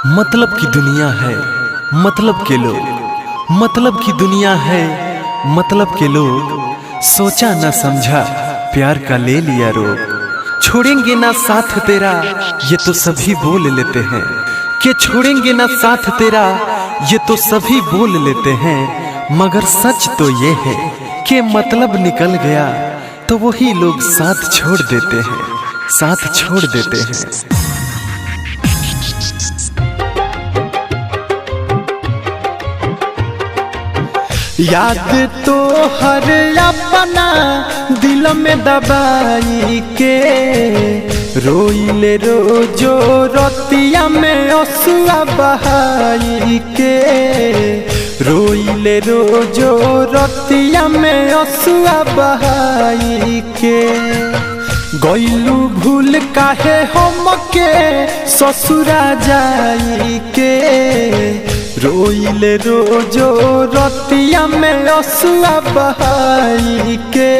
मतलब की दुनिया है, मतलब के लोग, मतलब की दुनिया है, मतलब के लोग। सोचा ना समझा, प्यार का ले लिया रोग। छोड़ेंगे ना साथ तेरा, ये तो सभी बोल लेते हैं कि छोड़ेंगे ना साथ तेरा, ये तो सभी बोल लेते हैं। मगर सच तो ये है कि मतलब निकल गया तो वही लोग साथ छोड़ देते हैं, साथ छोड़ देते हैं। याद तो हर अपना दिल में दबाई के रोइले रोजो रतिया में असुआ बहाई के रोइले रोजो रतिया में असुआ बहाई के गइलू भूल काहे हमके ससुरा जाई के रोइले रोजो रतिया में असुआ बहाई के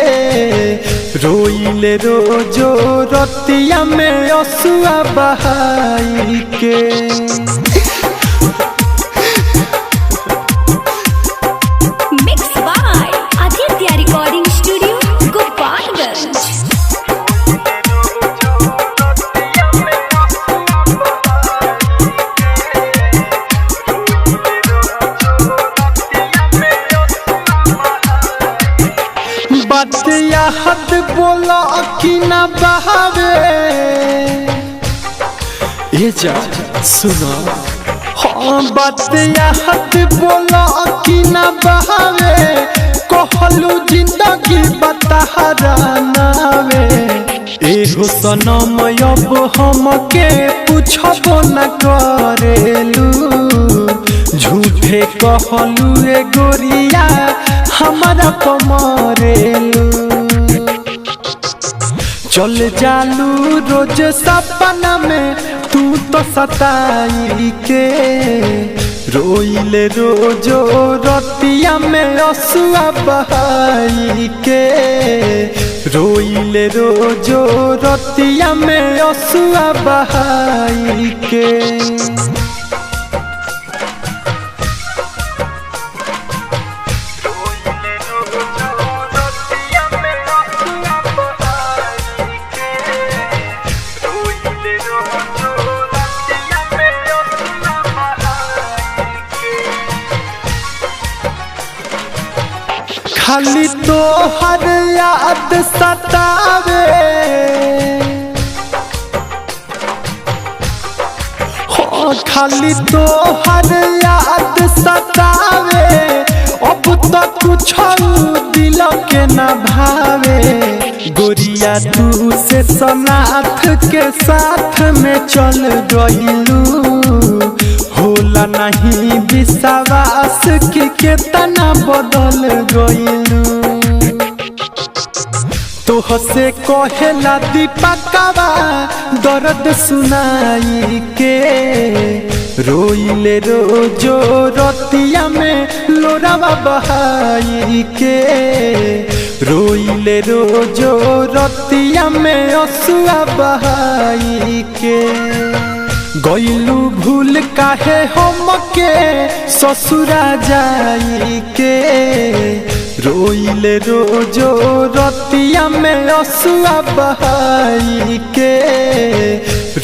रोइले रोजो रतिया में असुआ बहाई के। Mixed by Aditya Recording Studio, Gopalganj। बात याद बोला कि ना बहावे ये जा सुनो। हाँ बात याद बोला कि ना बहावे कहलू जिंदगी बतहरा नावे एहो सनम अब हमके पूछबो न करेलू झूठे कहलू रे गोरिया हमारा कमरेलू चल जालू रोज सपना में तू तो सताई के रोइले रोजो रतिया में असुआ बहाई के रोइले रोजो रतिया में असुआ बहाई के। खाली तो हर याद सतावे हो खाली तो हर याद सतावे अब तो कुछ दिल के न भावे गोरिया तू से सनाथ के साथ में चल गइलू होला नहीं विश्वास कि केतना बदल गइलू तोह से कहेला दीपकवा दर्द सुनाई के रोइले रोजो रतिया में लोरावा बहाई के रोइले रोजो रतिया में असुआ बहाई के गइलू भूल काहे हमके ससुरा जाई के रोइले रोजो रतिया में असुआ बहाई के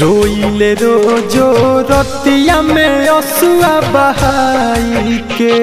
रोइले रोजो रतिया में असुआ बहाई के।